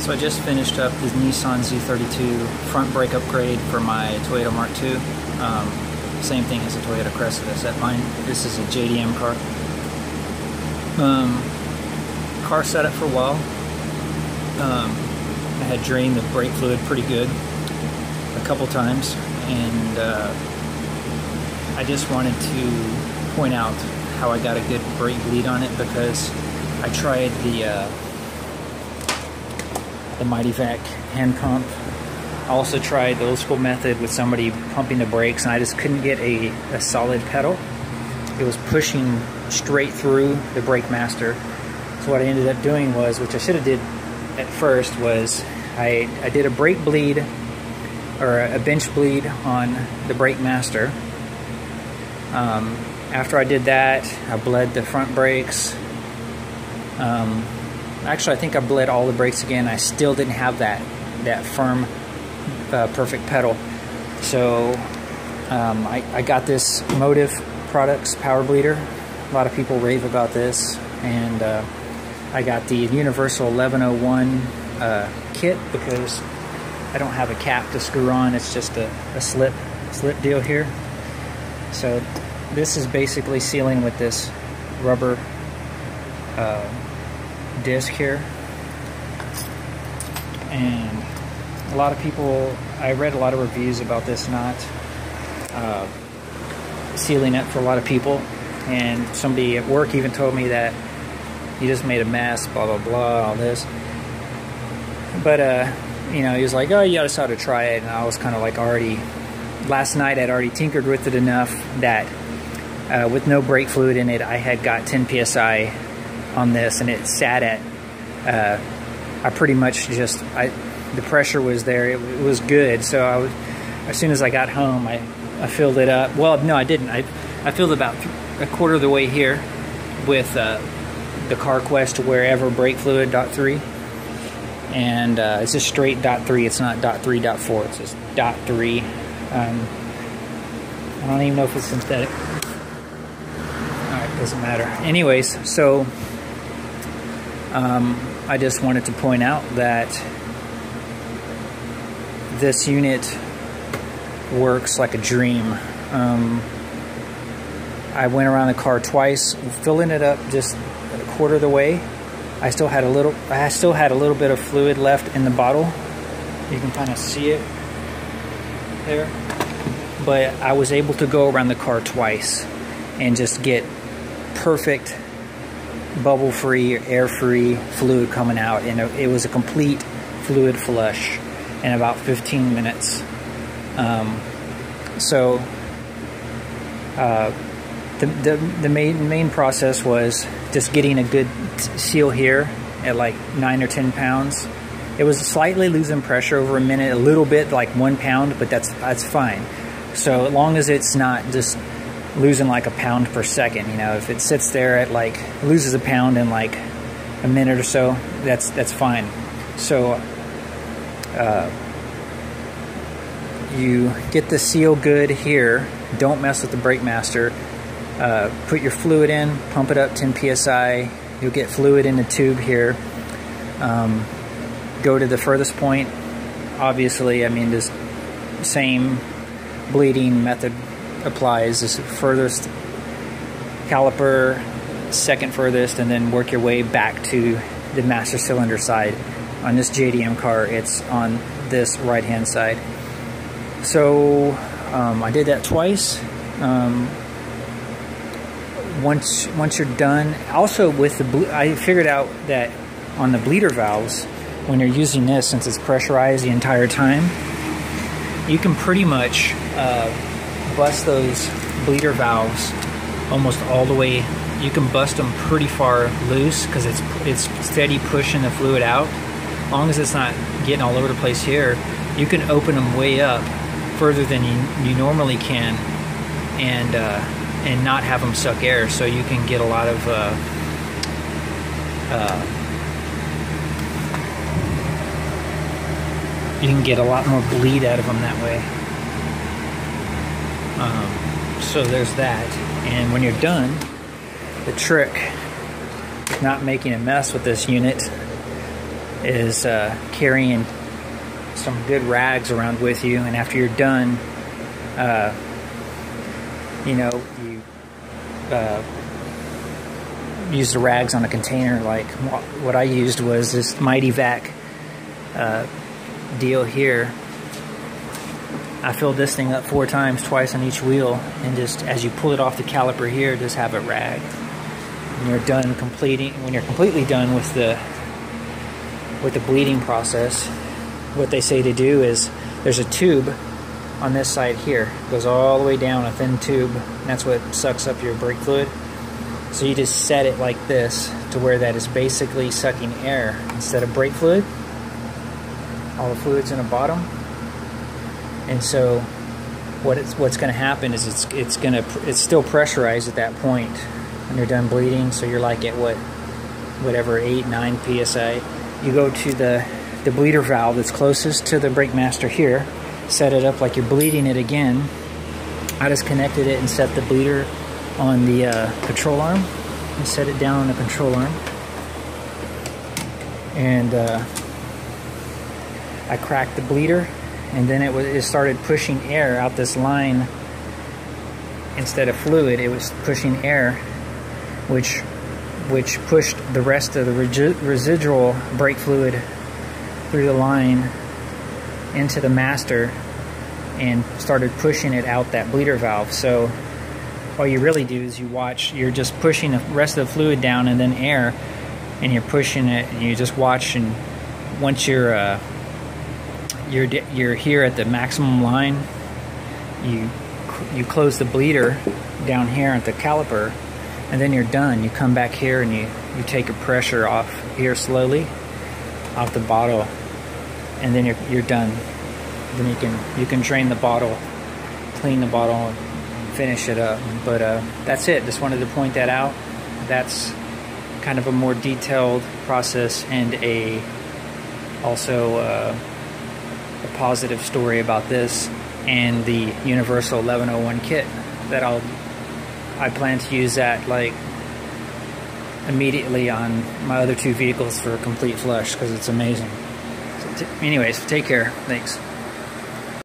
So I just finished up the Nissan Z32 front brake upgrade for my Toyota Mark II. Same thing as a Toyota Cressida, except mine. This is a JDM car. Car sat up for a while. I had drained the brake fluid pretty good a couple times, and I just wanted to point out how I got a good brake bleed on it, because I tried the Mighty Vac hand pump. I also tried the old school method with somebody pumping the brakes, and I just couldn't get a solid pedal. It was pushing straight through the brake master. So what I ended up doing was, which I should have did at first, was I did a brake bleed, or a bench bleed on the brake master. After I did that, I bled the front brakes. Actually, I think I bled all the brakes again. I still didn't have that firm, perfect pedal. So I got this Motiv Products Power Bleeder. A lot of people rave about this, and I got the Universal 1101 kit, because I don't have a cap to screw on. It's just a slip deal here. So this is basically sealing with this rubber disc here. And a lot of people, I read a lot of reviews about this not sealing it for a lot of people, and somebody at work even told me that you just made a mess, blah blah blah, all this. But you know, he was like, oh, you just ought to try it. And I was kind of like, last night I'd already tinkered with it enough that with no brake fluid in it, I had got 10 psi on this, and it sat at I pretty much just, the pressure was there. It was good. So as soon as I got home, I filled it up. Well, no, I didn't. I filled about a quarter of the way here with the CarQuest Wherever brake fluid .3, and it's just straight .3. It's not .3, .4. It's just .3. I don't even know if it's synthetic. Alright, doesn't matter. Anyways, so I just wanted to point out that this unit works like a dream. I went around the car twice, filling it up just a quarter of the way. I still had a little bit of fluid left in the bottle. You can kind of see it there. But I was able to go around the car twice and just get perfect bubble-free, air-free fluid coming out, and it was a complete fluid flush in about 15 minutes. The main process was just getting a good seal here at like 9 or 10 pounds. It was slightly losing pressure over a minute, a little bit, like 1 pound, but that's fine. So as long as it's not just losing like a pound per second, you know, if it sits there at like, loses a pound in like a minute or so, that's fine. So you get the seal good here. Don't mess with the brake master. Put your fluid in, pump it up 10 psi. You'll get fluid in the tube here. Go to the furthest point. Obviously, I mean, this same bleeding method applies. This furthest caliper, second furthest, and then work your way back to the master cylinder side. On this JDM car, it's on this right-hand side. So I did that twice. Once you're done, also with the I figured out that on the bleeder valves, when you're using this, since it's pressurized the entire time, you can pretty much bust those bleeder valves almost all the way. You can bust them pretty far loose, because it's steady pushing the fluid out. As long as it's not getting all over the place here, you can open them way up further than you normally can, and not have them suck air, so you can get a lot of you can get a lot more bleed out of them that way. So there's that. And when you're done, the trick, not making a mess with this unit, is carrying some good rags around with you, and after you're done, you know, you use the rags on a container. Like what I used was this Mighty Vac deal here. I filled this thing up 4 times, twice on each wheel, and just as you pull it off the caliper here, just have a rag. When you're done when you're completely done with the bleeding process, what they say to do is there's a tube on this side here. It goes all the way down, a thin tube, and that's what sucks up your brake fluid. So you just set it like this to where that is basically sucking air instead of brake fluid. All the fluid's in the bottom. And so what's going to happen is it's still pressurized at that point when you're done bleeding. So you're like at whatever 8-9 psi. You go to the bleeder valve that's closest to the brake master here, set it up like you're bleeding it again. I just connected it and set the bleeder on the control arm and set it down on the control arm. And I cracked the bleeder, and then it started pushing air out this line. Instead of fluid, it was pushing air, which pushed the rest of the residual brake fluid through the line into the master and started pushing it out that bleeder valve. So all you really do is you're just pushing the rest of the fluid down and then air, and you're pushing it, and you just watch, and once you're here at the maximum line, you close the bleeder down here at the caliper, and then you're done. You come back here and you take your pressure off here slowly off the bottle, and then you're done. Then you can drain the bottle, clean the bottle, and finish it up. But that's it. Just wanted to point that out. That's kind of a more detailed process, and also a positive story about this and the Universal 1101 kit that I plan to use that like immediately on my other 2 vehicles for a complete flush, because it's amazing. So anyways, take care. Thanks.